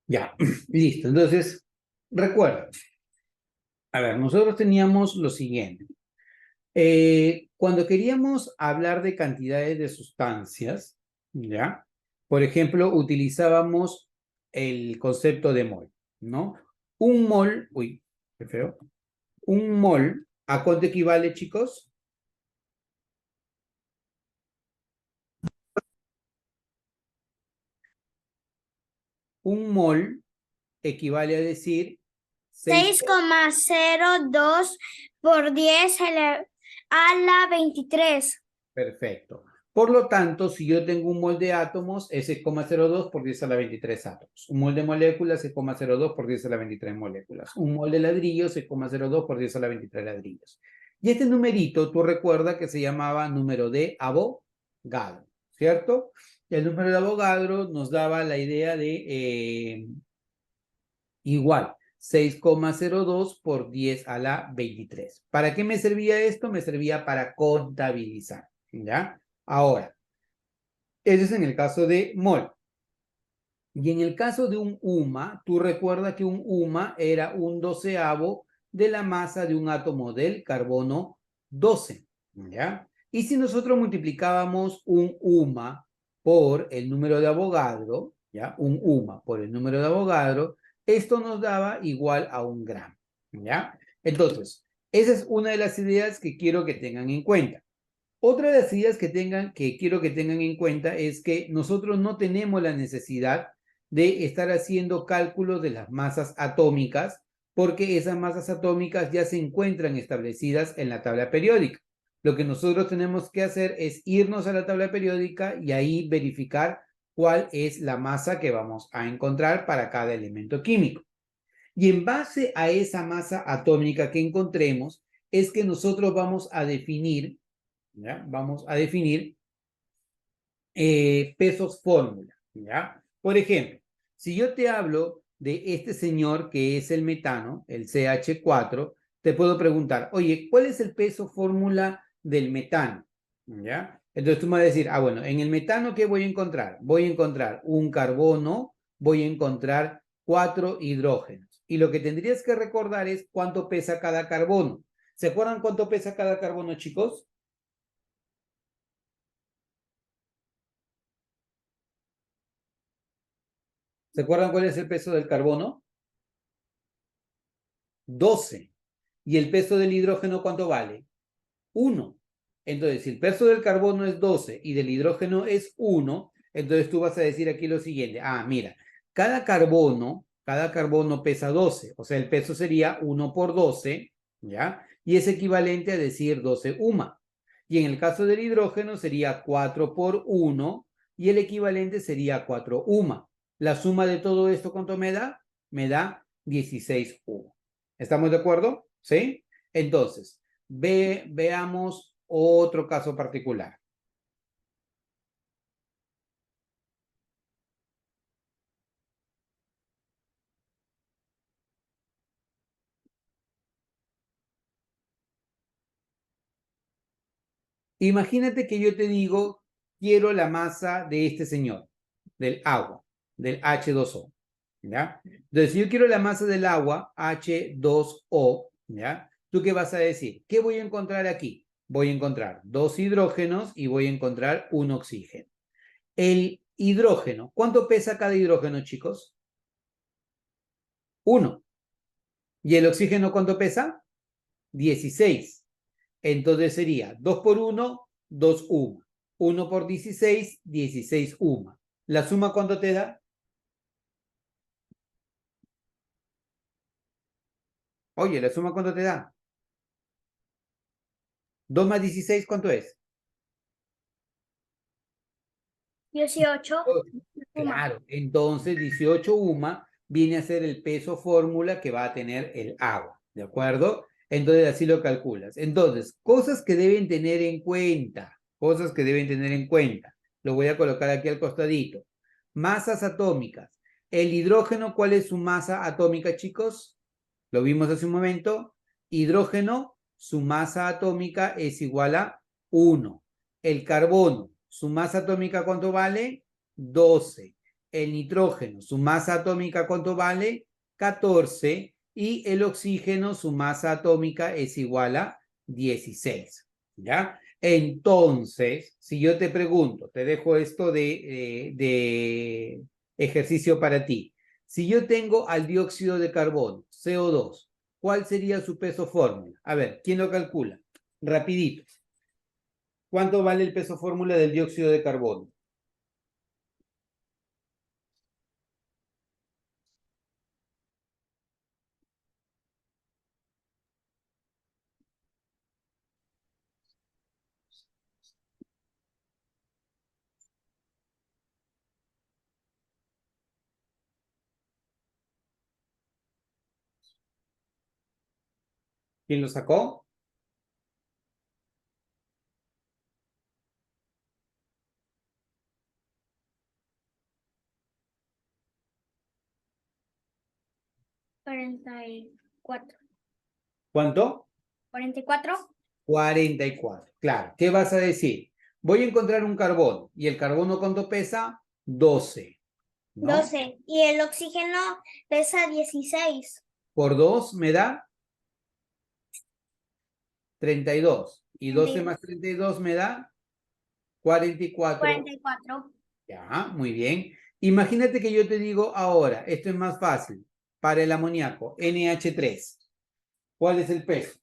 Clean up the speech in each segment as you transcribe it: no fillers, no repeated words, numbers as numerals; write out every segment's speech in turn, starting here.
Ya, listo. Entonces, recuerda. A ver, nosotros teníamos lo siguiente. Cuando queríamos hablar de cantidades de sustancias, ¿ya? Por ejemplo, utilizábamos el concepto de mol, ¿no? Un mol, uy, qué feo. Un mol, ¿a cuánto equivale, chicos? Un mol equivale a decir 6. 6,02 por 10 a la 23. Perfecto. Por lo tanto, si yo tengo un mol de átomos, es 6,02 por 10 a la 23 átomos. Un mol de moléculas, 6,02 por 10 a la 23 moléculas. Un mol de ladrillos, 6,02 por 10 a la 23 ladrillos. Y este numerito, tú recuerdas que se llamaba número de Avogadro, ¿cierto? El número de Avogadro nos daba la idea de igual, 6,02 por 10 a la 23. ¿Para qué me servía esto? Me servía para contabilizar, ¿ya? Ahora, ese es en el caso de mol. Y en el caso de un UMA, tú recuerdas que un UMA era un doceavo de la masa de un átomo del carbono 12, ¿ya? Y si nosotros multiplicábamos un UMA por el número de Avogadro, ¿ya? Un UMA por el número de Avogadro, esto nos daba igual a un gramo, ¿ya? Entonces, esa es una de las ideas que quiero que tengan en cuenta. Otra de las ideas que quiero que tengan en cuenta es que nosotros no tenemos la necesidad de estar haciendo cálculos de las masas atómicas, porque esas masas atómicas ya se encuentran establecidas en la tabla periódica. Lo que nosotros tenemos que hacer es irnos a la tabla periódica y ahí verificar cuál es la masa que vamos a encontrar para cada elemento químico. Y en base a esa masa atómica que encontremos, es que nosotros vamos a definir, ¿ya? Vamos a definir pesos fórmula, ¿ya? Por ejemplo, si yo te hablo de este señor que es el metano, el CH4, te puedo preguntar, oye, ¿cuál es el peso fórmula del metano? ¿Ya? Entonces tú me vas a decir, bueno, en el metano, ¿qué voy a encontrar? Voy a encontrar un carbono, voy a encontrar 4 hidrógenos. Y lo que tendrías que recordar es cuánto pesa cada carbono. ¿Se acuerdan cuánto pesa cada carbono, chicos? ¿Se acuerdan cuál es el peso del carbono? 12. ¿Y el peso del hidrógeno cuánto vale? 1. Entonces, si el peso del carbono es 12 y del hidrógeno es 1, entonces tú vas a decir aquí lo siguiente. Mira, cada carbono pesa 12, o sea, el peso sería 1 por 12, ¿ya? Y es equivalente a decir 12 UMA. Y en el caso del hidrógeno sería 4 por 1 y el equivalente sería 4 UMA. La suma de todo esto, ¿cuánto me da? Me da 16 UMA. ¿Estamos de acuerdo? ¿Sí? Entonces, veamos otro caso particular. Imagínate que yo te digo, quiero la masa de este señor, del agua, del H2O, ¿ya? Entonces, si yo quiero la masa del agua, H2O, ¿ya? ¿Tú qué vas a decir? ¿Qué voy a encontrar aquí? Voy a encontrar 2 hidrógenos y voy a encontrar un oxígeno. El hidrógeno, ¿cuánto pesa cada hidrógeno, chicos? 1. ¿Y el oxígeno cuánto pesa? 16. Entonces sería 2 por 1, 2 UMA. 1 por 16, 16 UMA. ¿La suma cuánto te da? Oye, ¿la suma cuánto te da? 2 más 16, ¿cuánto es? 18. Claro, entonces 18 UMA viene a ser el peso fórmula que va a tener el agua, ¿de acuerdo? Entonces así lo calculas. Entonces, cosas que deben tener en cuenta, cosas que deben tener en cuenta. Lo voy a colocar aquí al costadito. Masas atómicas. El hidrógeno, ¿cuál es su masa atómica, chicos? Lo vimos hace un momento. Hidrógeno, su masa atómica es igual a 1. El carbono, su masa atómica, ¿cuánto vale? 12. el nitrógeno, su masa atómica, ¿cuánto vale? 14. Y el oxígeno, su masa atómica es igual a 16. ¿Ya? Entonces, si yo te pregunto, te dejo esto de ejercicio para ti. Si yo tengo al dióxido de carbono, CO2, ¿cuál sería su peso fórmula? A ver, ¿quién lo calcula? Rapidito. ¿Cuánto vale el peso fórmula del dióxido de carbono? ¿Quién lo sacó? 44. ¿Cuánto? 44. 44. Claro. ¿Qué vas a decir? Voy a encontrar un carbono. ¿Y el carbono cuánto pesa? 12. ¿No? 12. Y el oxígeno pesa 16. Por 2 me da 32. Y 12 más 32. 32 me da 44. 44. Ya, muy bien. Imagínate que yo te digo ahora, esto es más fácil, para el amoníaco, NH3. ¿Cuál es el peso?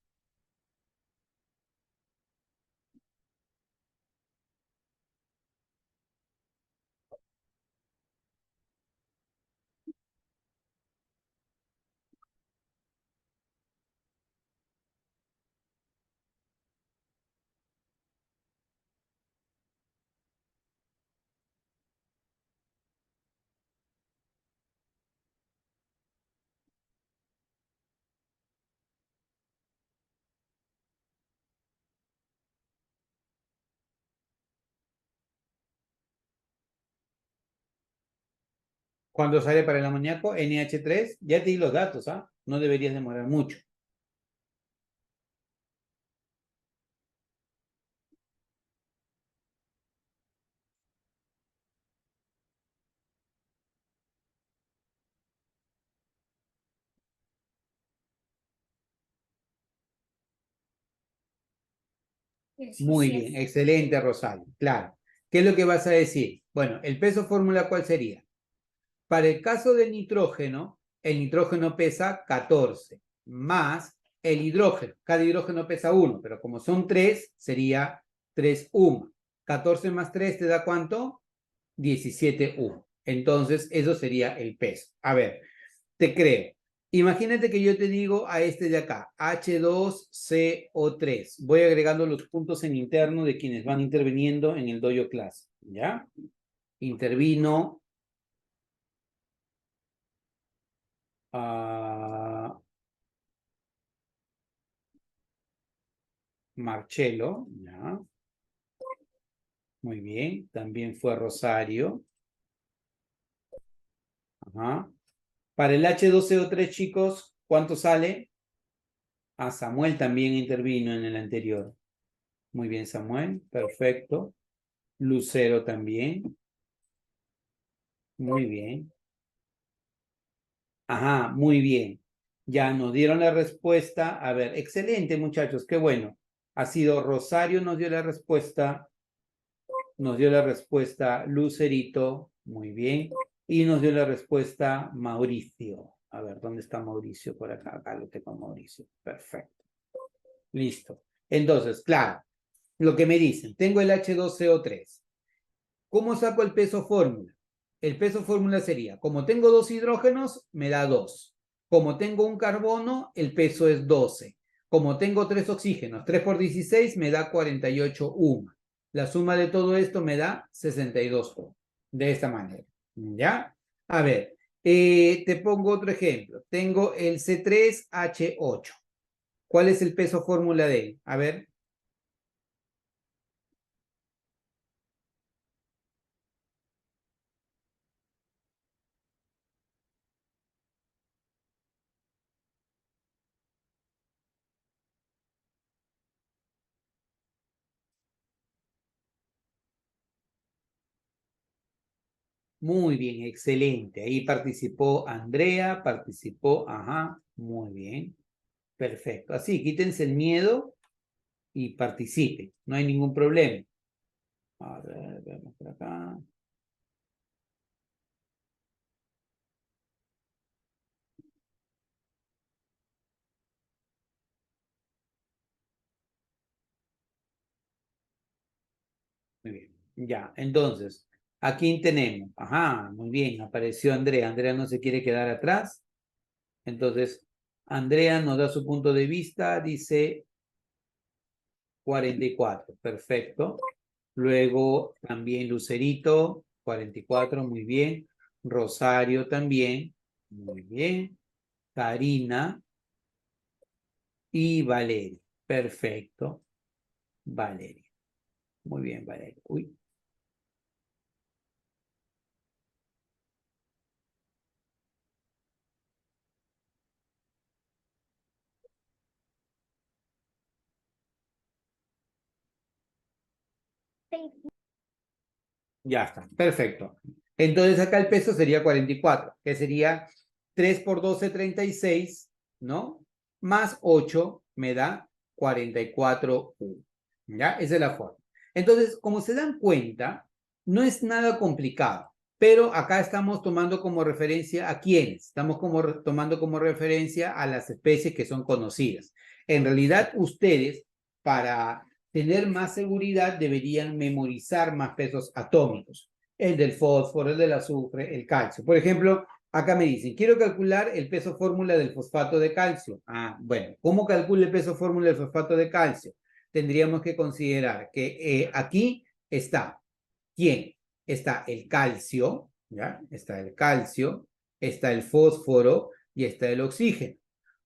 Cuando sale para el amoníaco, NH3, ya te di los datos, ¿ah? No deberías demorar mucho. Muy bien, 17. excelente, Rosario. Claro. ¿Qué es lo que vas a decir? Bueno, el peso fórmula, ¿cuál sería? Para el caso del nitrógeno, el nitrógeno pesa 14, más el hidrógeno. Cada hidrógeno pesa 1, pero como son 3, sería 3 UM. 14 más 3 te da ¿cuánto? 17 UM. Entonces, eso sería el peso. A ver, te creo. Imagínate que yo te digo a este de acá, H2CO3. Voy agregando los puntos en interno de quienes van interviniendo en el dojo clase, ¿ya? Intervino a Marcelo, ¿ya? Muy bien. También fue Rosario. Ajá. Para el H2CO3, chicos, ¿cuánto sale? Ah, Samuel también intervino en el anterior. Muy bien, Samuel. Perfecto. Lucero también. Muy bien. Ajá, muy bien. Ya nos dieron la respuesta. A ver, excelente, muchachos, qué bueno. Ha sido Rosario nos dio la respuesta, nos dio la respuesta Lucerito, muy bien. Y nos dio la respuesta Mauricio. A ver, ¿dónde está Mauricio? Por acá, acá lo tengo Mauricio. Perfecto. Listo. Entonces, claro, lo que me dicen, tengo el H2CO3. ¿Cómo saco el peso fórmula? El peso fórmula sería, como tengo dos hidrógenos, me da 2. Como tengo un carbono, el peso es 12. Como tengo tres oxígenos, 3 por 16 me da 48 UM. La suma de todo esto me da 62 UM. De esta manera. ¿Ya? A ver, te pongo otro ejemplo. Tengo el C3H8. ¿Cuál es el peso fórmula de él? A ver, Muy bien, excelente. Ahí participó Andrea, participó, ajá, muy bien. Perfecto. Así, quítense el miedo y participen. No hay ningún problema. A ver, veamos por acá. Muy bien. Ya, entonces, aquí tenemos. Ajá, muy bien, apareció Andrea. Andrea no se quiere quedar atrás. Entonces, Andrea nos da su punto de vista, dice 44. Perfecto. Luego también Lucerito, 44, muy bien. Rosario también, muy bien. Karina y Valeria. Perfecto. Valeria. Muy bien, Valeria. Uy. Ya está. Perfecto. Entonces acá el peso sería 44, que sería 3 por 12, 36, ¿no? Más 8 me da 44 U. ¿Ya? Esa es la forma. Entonces, como se dan cuenta, no es nada complicado, pero acá estamos tomando como referencia a quiénes. Estamos tomando como referencia a las especies que son conocidas. En realidad, ustedes, para tener más seguridad, deberían memorizar más pesos atómicos. El del fósforo, el del azufre, el calcio. Por ejemplo, acá me dicen, quiero calcular el peso fórmula del fosfato de calcio. Ah, bueno, ¿cómo calculo el peso fórmula del fosfato de calcio? Tendríamos que considerar que aquí está, ¿quién? Está el calcio, ¿ya? Está el calcio, está el fósforo y está el oxígeno.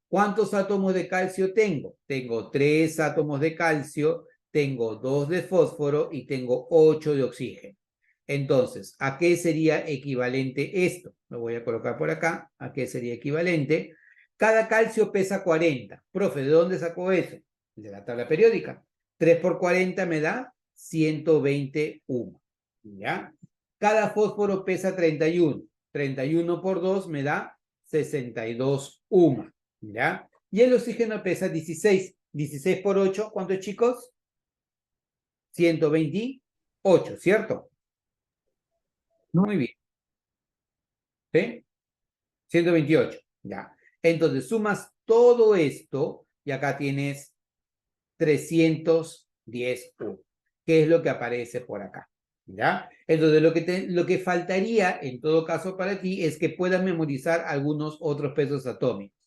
¿Cuántos átomos de calcio tengo? Tengo 3 átomos de calcio, tengo 2 de fósforo y tengo 8 de oxígeno. Entonces, ¿a qué sería equivalente esto? Lo voy a colocar por acá. ¿A qué sería equivalente? Cada calcio pesa 40. Profe, ¿de dónde sacó eso? De la tabla periódica. 3 por 40 me da 121. ¿Ya? Cada fósforo pesa 31. 31 por 2 me da 62 UMA. ¿Ya? Y el oxígeno pesa 16. 16 por 8, ¿cuántos, chicos? 128, ¿cierto? Muy bien. ¿Sí? 128. Ya. Entonces, sumas todo esto y acá tienes 310U, que es lo que aparece por acá. ¿Ya? Entonces, lo que faltaría en todo caso para ti es que puedas memorizar algunos otros pesos atómicos.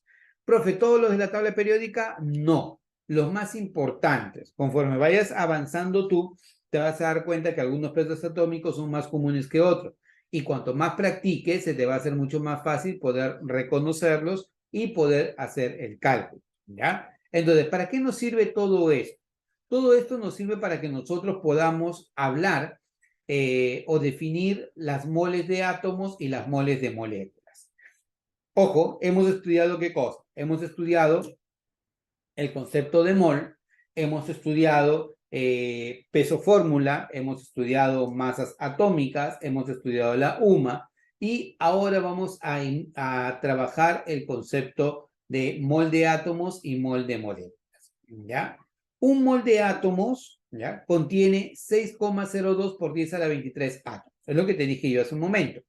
Profe, ¿todos los de la tabla periódica? No. Los más importantes. Conforme vayas avanzando tú, te vas a dar cuenta que algunos pesos atómicos son más comunes que otros. Y cuanto más practiques, se te va a hacer mucho más fácil poder reconocerlos y poder hacer el cálculo. ¿Ya? Entonces, ¿para qué nos sirve todo esto? Todo esto nos sirve para que nosotros podamos hablar o definir las moles de átomos y las moles de moléculas. Ojo, hemos estudiado ¿qué cosa? Hemos estudiado el concepto de mol, hemos estudiado peso fórmula, hemos estudiado masas atómicas, hemos estudiado la UMA y ahora vamos a trabajar el concepto de mol de átomos y mol de moléculas. ¿Ya? Un mol de átomos, ¿ya?, contiene 6,02 por 10 a la 23 átomos. Es lo que te dije yo hace un momento.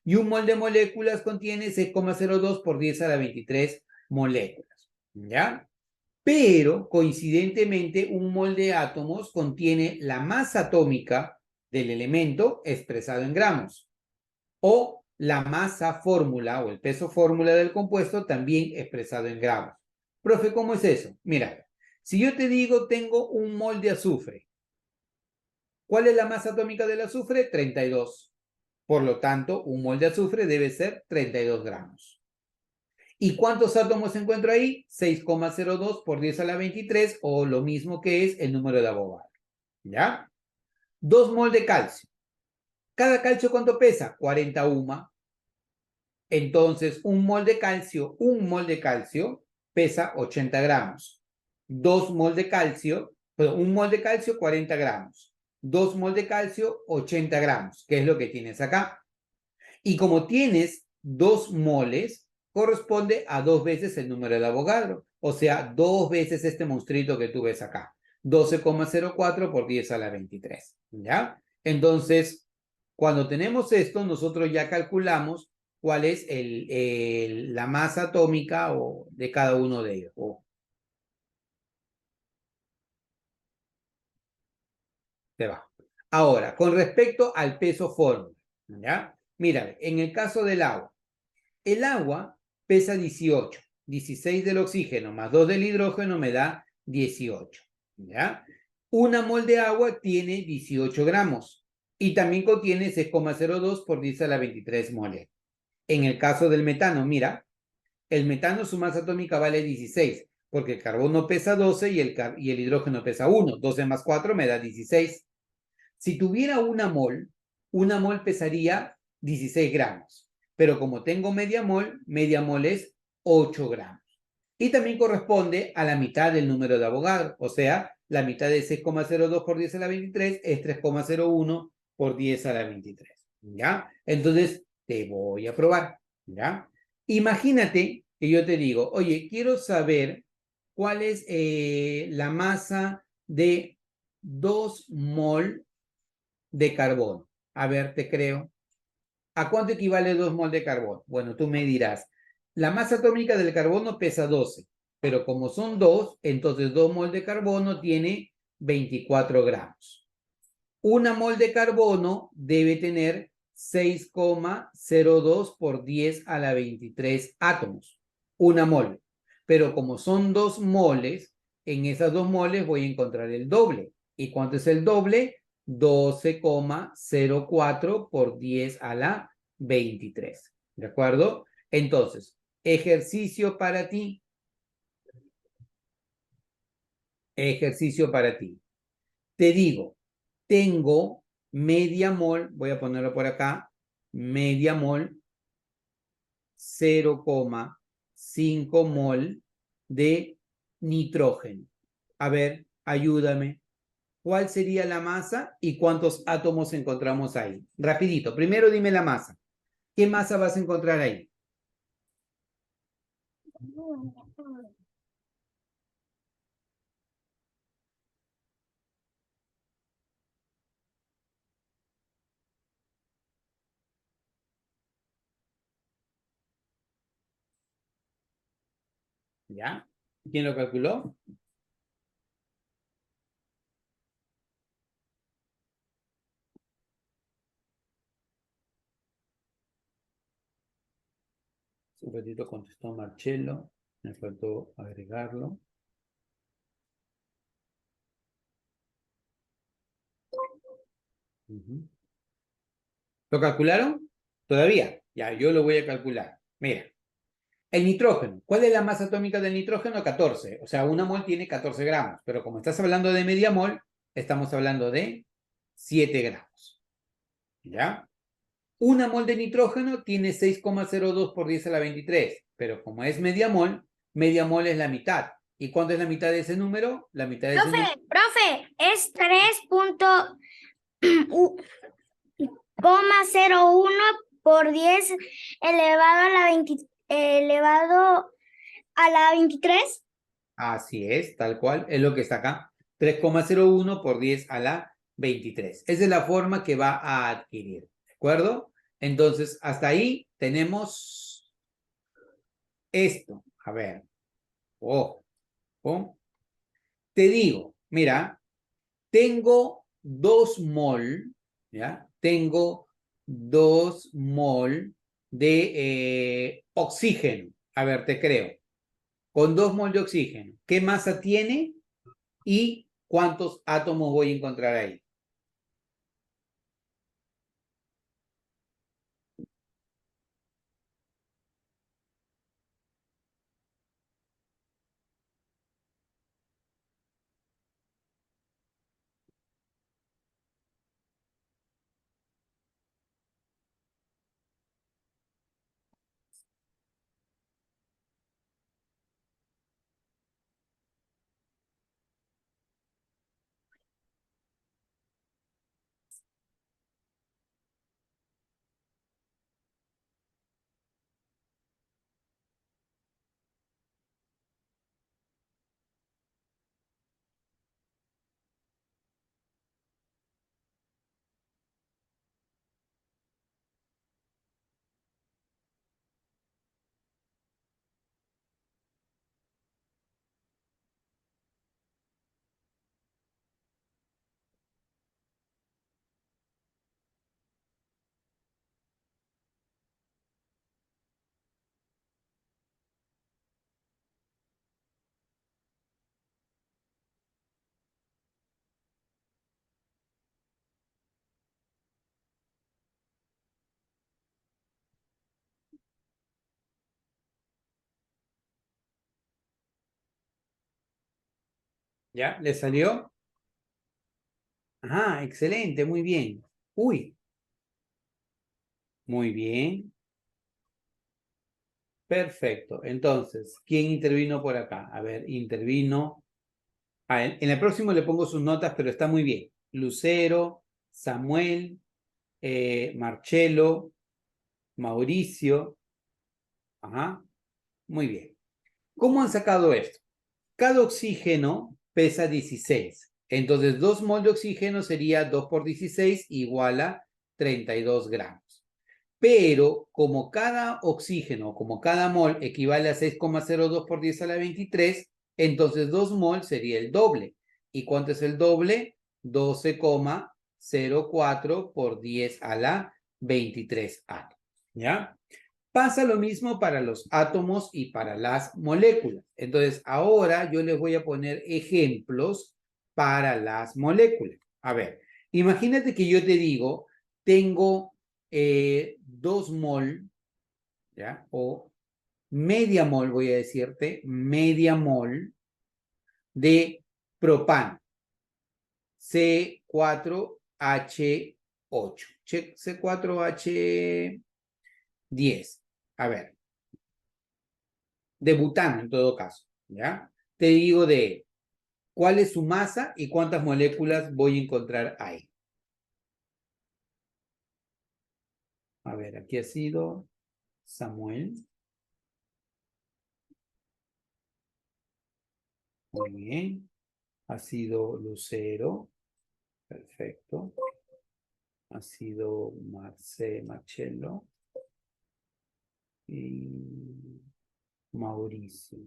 Y un mol de moléculas contiene 6,02 por 10 a la 23 moléculas. ¿Ya? Pero, coincidentemente, un mol de átomos contiene la masa atómica del elemento expresado en gramos. O la masa fórmula o el peso fórmula del compuesto también expresado en gramos. Profe, ¿cómo es eso? Mira, si yo te digo tengo un mol de azufre, ¿cuál es la masa atómica del azufre? 32. Por lo tanto, un mol de azufre debe ser 32 gramos. ¿Y cuántos átomos encuentro ahí? 6,02 por 10 a la 23, o lo mismo que es el número de Avogadro. ¿Ya? 2 mol de calcio. ¿Cada calcio cuánto pesa? 40 UMA. Entonces, un mol de calcio pesa 80 gramos. 2 mol de calcio, perdón, un mol de calcio, 40 gramos. 2 mol de calcio, 80 gramos, que es lo que tienes acá. Y como tienes 2 moles, corresponde a 2 veces el número de Avogadro. O sea, 2 veces este monstruito que tú ves acá. 12,04 por 10 a la 23. ¿Ya? Entonces, cuando tenemos esto, nosotros ya calculamos cuál es la masa atómica de cada uno de ellos. Se va. Ahora, con respecto al peso fórmula, ¿ya? Mira, en el caso del agua, el agua pesa 18, 16 del oxígeno más 2 del hidrógeno me da 18, ¿ya? Una mol de agua tiene 18 gramos y también contiene 6,02 por 10 a la 23 moles. En el caso del metano, mira, el metano su masa atómica vale 16, porque el carbono pesa 12 y el hidrógeno pesa 1. 12 más 4 me da 16. Si tuviera una mol pesaría 16 gramos, pero como tengo media mol es 8 gramos. Y también corresponde a la mitad del número de Avogadro, o sea, la mitad de 6,02 por 10 a la 23 es 3,01 por 10 a la 23, ¿ya? Entonces, te voy a probar, ¿ya? Imagínate que yo te digo, oye, quiero saber cuál es la masa de 2 mol de carbono. A ver, te creo. ¿A cuánto equivale 2 mol de carbono? Bueno, tú me dirás. La masa atómica del carbono pesa 12, pero como son 2, entonces 2 mol de carbono tiene 24 gramos. Una mol de carbono debe tener 6,02 por 10 a la 23 átomos. Una mol. Pero como son 2 moles, en esas 2 moles voy a encontrar el doble. ¿Y cuánto es el doble? 12,04 por 10 a la 23. ¿De acuerdo? Entonces, ejercicio para ti. Ejercicio para ti. Te digo, tengo media mol, voy a ponerlo por acá, media mol, 0,5 mol de nitrógeno. A ver, ayúdame. ¿Cuál sería la masa y cuántos átomos encontramos ahí? Rapidito, primero dime la masa. ¿Qué masa vas a encontrar ahí? ¿Ya? ¿Quién lo calculó? Un ratito contestó Marcelo. Me faltó agregarlo. ¿Lo calcularon? Todavía. Ya, yo lo voy a calcular. Mira, el nitrógeno. ¿Cuál es la masa atómica del nitrógeno? 14. O sea, una mol tiene 14 gramos. Pero como estás hablando de media mol, estamos hablando de 7 gramos. ¿Ya? Una mol de nitrógeno tiene 6,02 por 10 a la 23. Pero como es media mol es la mitad. ¿Y cuánto es la mitad de ese número? La mitad de ese número. Profe, es 3,01 por 10 elevado a la 23. Así es, tal cual, es lo que está acá. 3,01 por 10 a la 23. Esa es la forma que va a adquirir, ¿de acuerdo? Entonces, hasta ahí tenemos esto. A ver, ojo, ojo. Te digo, mira, tengo 2 mol, ¿ya? Tengo 2 mol de oxígeno. A ver, te creo. Con 2 mol de oxígeno. ¿Qué masa tiene? ¿Y cuántos átomos voy a encontrar ahí? ¿Ya? ¿Le salió? Ah, excelente, muy bien. Uy, muy bien. Perfecto. Entonces, ¿quién intervino por acá? A ver, intervino. Ah, en el próximo le pongo sus notas, pero está muy bien. Lucero, Samuel, Marcelo, Mauricio. Ajá, muy bien. ¿Cómo han sacado esto? Cada oxígeno pesa 16. Entonces, 2 mol de oxígeno sería 2 por 16 igual a 32 gramos. Pero como cada oxígeno, como cada mol equivale a 6,02 por 10 a la 23, entonces 2 mol sería el doble. ¿Y cuánto es el doble? 12,04 por 10 a la 23 átomos. ¿Ya? Pasa lo mismo para los átomos y para las moléculas. Entonces, ahora yo les voy a poner ejemplos para las moléculas. A ver, imagínate que yo te digo, tengo 2 mol, ¿ya? O media mol, voy a decirte, media mol de propano, C4H8, C4H10. A ver, de butano en todo caso, ¿ya? Te digo de cuál es su masa y cuántas moléculas voy a encontrar ahí. A ver, aquí ha sido Samuel. Muy bien. Ha sido Lucero. Perfecto. Ha sido Marcelo y Mauricio.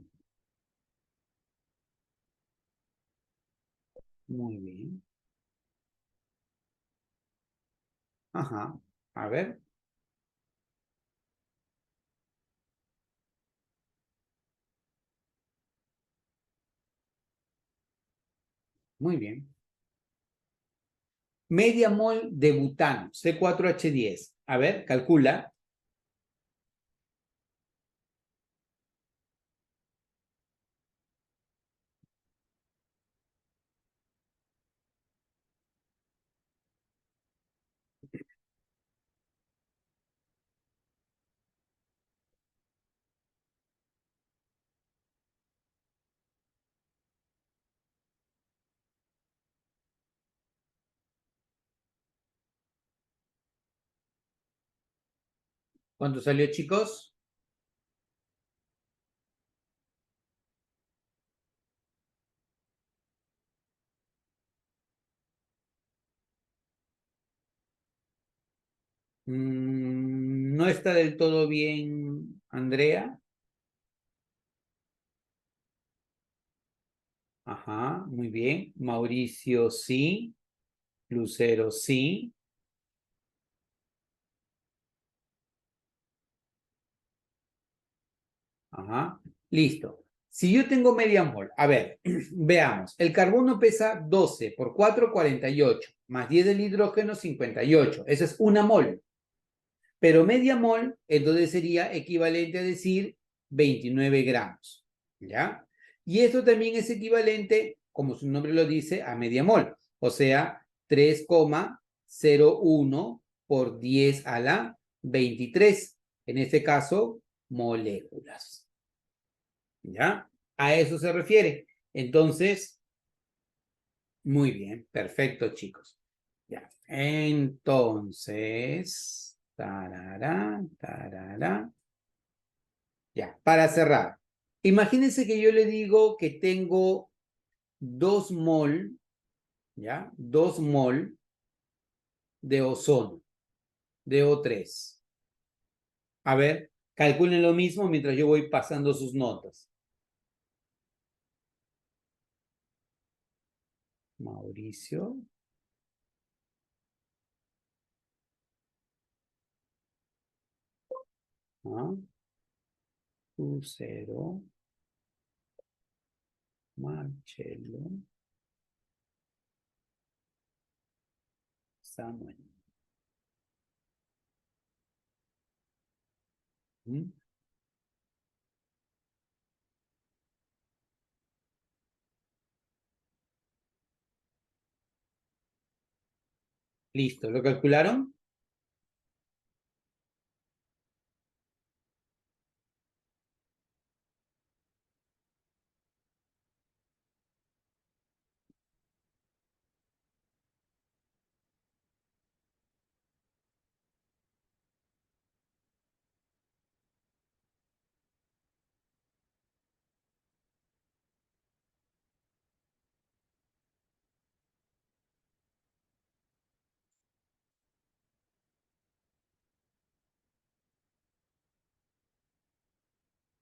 Muy bien. Ajá. A ver. Muy bien. Media mol de butano, C4H10. A ver, calcula. ¿Cuánto salió, chicos? No está del todo bien, Andrea. Ajá, muy bien. Mauricio, sí. Lucero, sí. Ajá, listo. Si yo tengo media mol, a ver, veamos. El carbono pesa 12 por 4, 48, más 10 del hidrógeno, 58. Esa es una mol. Pero media mol, entonces sería equivalente a decir 29 gramos. ¿Ya? Y esto también es equivalente, como su nombre lo dice, a media mol. O sea, 3,01 por 10 a la 23. En este caso, moléculas. ¿Ya? A eso se refiere. Entonces, muy bien, perfecto, chicos. Ya. Entonces, tarará, tarará. Ya, para cerrar. Imagínense que yo le digo que tengo 2 mol, ¿ya? 2 mol de ozono, de O3. A ver, calculen lo mismo mientras yo voy pasando sus notas. Mauricio. ¿Ah? Lucero. Marcelo. Samuel. ¿Mm? Listo, ¿lo calcularon?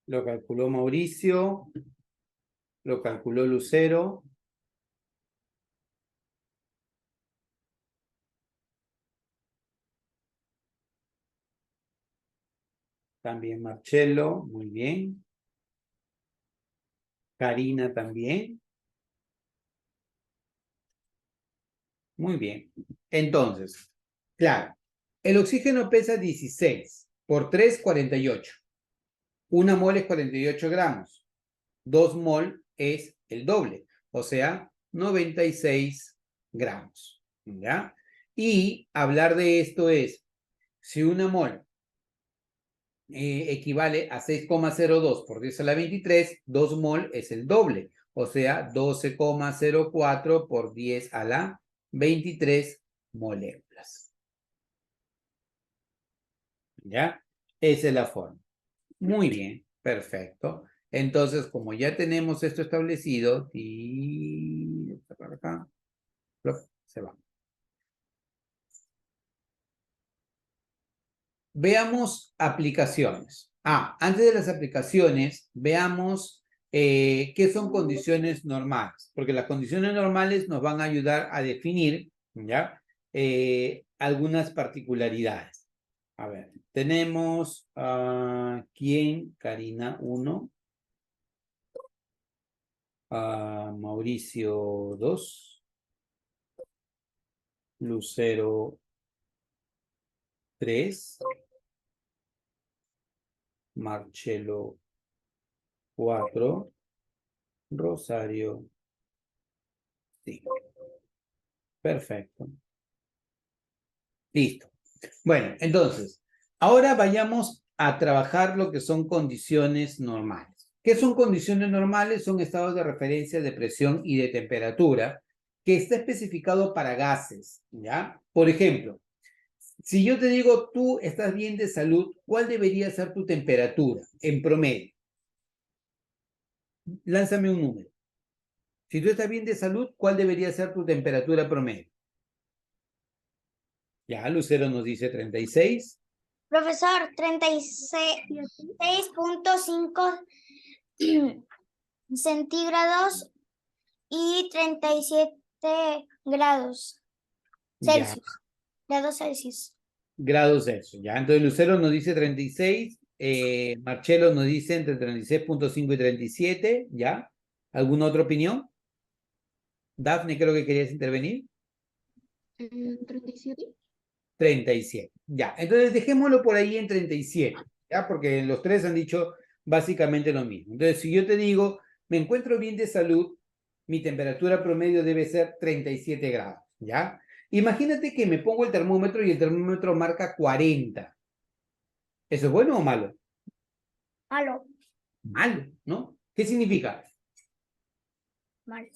Lo calculó Mauricio, lo calculó Lucero. También Marcelo, muy bien. Karina también. Muy bien. Entonces, claro, el oxígeno pesa 16 por 3, 48. Una mol es 48 gramos. 2 mol es el doble, o sea, 96 gramos. ¿Ya? Y hablar de esto es, si una mol equivale a 6,02 por 10 a la 23, 2 mol es el doble, o sea, 12,04 por 10 a la 23 moléculas. ¿Ya? Esa es la forma. Muy bien, perfecto. Entonces, como ya tenemos esto establecido, y para acá, se va. Veamos aplicaciones. Antes de las aplicaciones, veamos qué son condiciones normales, porque las condiciones normales nos van a ayudar a definir, ¿ya? Algunas particularidades. A ver, tenemos ¿quién? Karina 1, Mauricio 2, Lucero 3, Marcelo 4, Rosario 5. Perfecto. Listo. Bueno, entonces, ahora vayamos a trabajar lo que son condiciones normales. ¿Qué son condiciones normales? Son estados de referencia de presión y de temperatura que está especificado para gases, ¿ya? Por ejemplo, si yo te digo, tú estás bien de salud, ¿cuál debería ser tu temperatura en promedio? Lánzame un número. Si tú estás bien de salud, ¿cuál debería ser tu temperatura promedio? Ya, Lucero nos dice 36. Profesor, 36.5 centígrados y 37 grados Ya, Celsius. Grados Celsius. grados Celsius. Ya, entonces Lucero nos dice 36. Marcelo nos dice entre 36,5 y 37. ¿Ya? ¿Alguna otra opinión? Dafne, creo que querías intervenir. 37. 37. Ya, entonces dejémoslo por ahí en 37. ¿Ya? Porque los tres han dicho básicamente lo mismo. Entonces, si yo te digo, me encuentro bien de salud, mi temperatura promedio debe ser 37 grados. ¿Ya? Imagínate que me pongo el termómetro y el termómetro marca 40. ¿Eso es bueno o malo? Malo. Malo, ¿no? ¿Qué significa? Malo.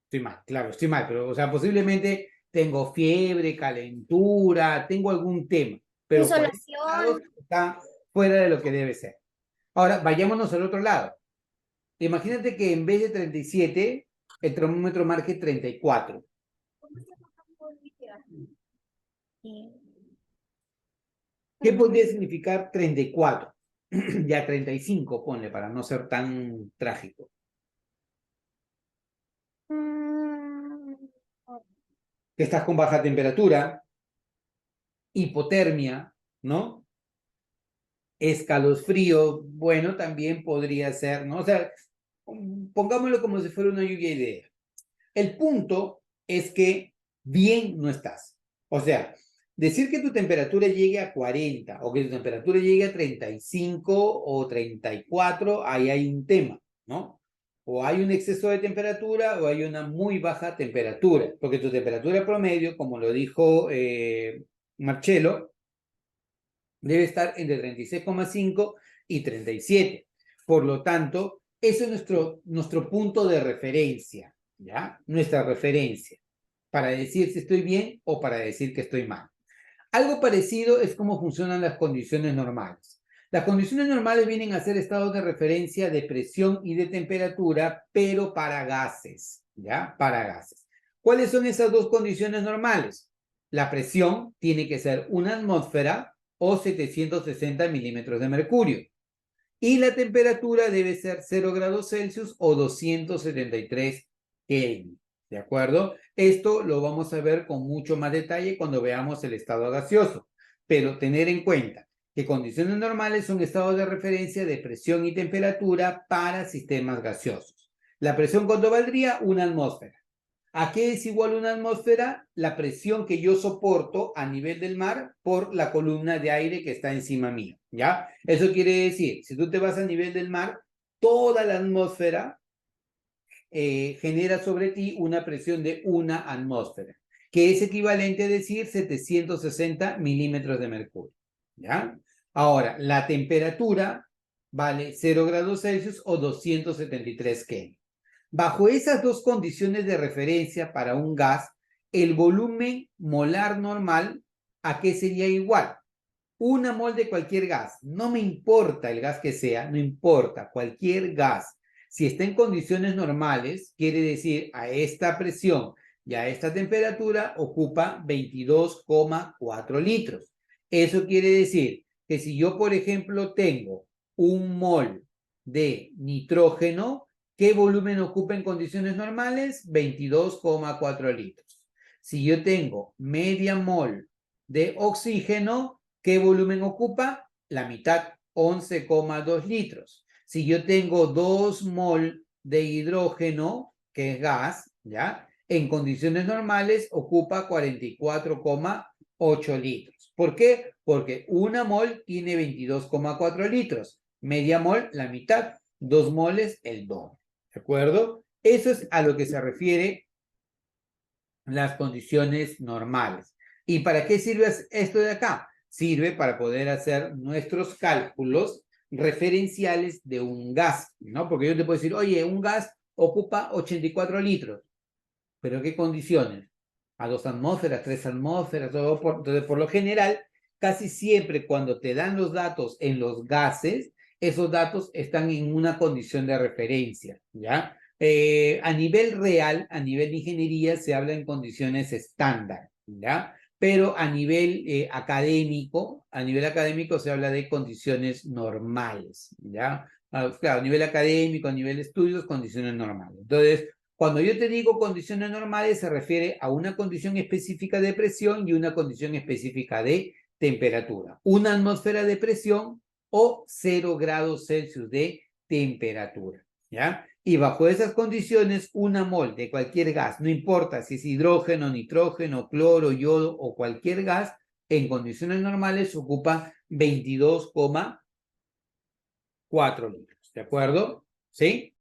Estoy mal, claro, estoy mal, pero, o sea, posiblemente tengo fiebre, calentura, tengo algún tema, pero 40 grados Insolación. está fuera de lo que debe ser. Ahora, vayámonos al otro lado. Imagínate que en vez de 37, el termómetro marque 34. ¿Qué podría significar 34? Ya 35, ponle, para no ser tan trágico. Mm, Que estás con baja temperatura, hipotermia, ¿no? Escalofrío, bueno, también podría ser, ¿no? O sea, pongámoslo como si fuera una lluvia de ideas. El punto es que bien no estás. O sea, decir que tu temperatura llegue a 40 o que tu temperatura llegue a 35 o 34, ahí hay un tema, ¿no? o hay un exceso de temperatura o hay una muy baja temperatura, porque tu temperatura promedio, como lo dijo Marcelo, debe estar entre 36,5 y 37. Por lo tanto, ese es nuestro punto de referencia, ¿ya? Nuestra referencia, para decir si estoy bien o para decir que estoy mal. Algo parecido es cómo funcionan las condiciones normales. Las condiciones normales vienen a ser estados de referencia de presión y de temperatura, pero para gases, ¿ya? Para gases. ¿Cuáles son esas dos condiciones normales? La presión tiene que ser una atmósfera o 760 milímetros de mercurio. Y la temperatura debe ser 0 grados Celsius o 273 Kelvin. ¿De acuerdo? Esto lo vamos a ver con mucho más detalle cuando veamos el estado gaseoso. Pero tener en cuenta que condiciones normales son estados de referencia de presión y temperatura para sistemas gaseosos. La presión, ¿cuánto valdría? Una atmósfera. ¿A qué es igual una atmósfera? La presión que yo soporto a nivel del mar por la columna de aire que está encima mío, ¿ya? Eso quiere decir, si tú te vas a nivel del mar, toda la atmósfera genera sobre ti una presión de una atmósfera, que es equivalente a decir 760 milímetros de mercurio, ¿ya? Ahora, la temperatura vale 0 grados Celsius o 273 Kelvin. Bajo esas dos condiciones de referencia para un gas, el volumen molar normal, ¿a qué sería igual? Una mol de cualquier gas, no me importa el gas que sea, no importa, cualquier gas, si está en condiciones normales, quiere decir a esta presión y a esta temperatura ocupa 22,4 litros. Eso quiere decir que si yo, por ejemplo, tengo un mol de nitrógeno, ¿qué volumen ocupa en condiciones normales? 22,4 litros. Si yo tengo media mol de oxígeno, ¿qué volumen ocupa? La mitad, 11,2 litros. Si yo tengo 2 mol de hidrógeno, que es gas, ¿ya? En condiciones normales ocupa 44,8 litros. ¿Por qué? Porque una mol tiene 22,4 litros. Media mol, la mitad. 2 moles, el doble. ¿De acuerdo? Eso es a lo que se refiere las condiciones normales. ¿Y para qué sirve esto de acá? Sirve para poder hacer nuestros cálculos referenciales de un gas, ¿no? Porque yo te puedo decir, oye, un gas ocupa 84 litros, pero ¿qué condiciones? A 2 atmósferas, 3 atmósferas, todo entonces, por lo general, casi siempre cuando te dan los datos en los gases, esos datos están en una condición de referencia, ¿ya? A nivel real, a nivel de ingeniería, se habla en condiciones estándar, ¿ya? Pero a nivel académico se habla de condiciones normales, ¿ya? Claro, a nivel académico, a nivel de estudios, condiciones normales. Entonces, cuando yo te digo condiciones normales, se refiere a una condición específica de presión y una condición específica de temperatura. Una atmósfera de presión o 0 grados Celsius de temperatura, ¿ya? Y bajo esas condiciones, una mol de cualquier gas, no importa si es hidrógeno, nitrógeno, cloro, yodo o cualquier gas, en condiciones normales ocupa 22,4 litros, ¿de acuerdo? ¿Sí?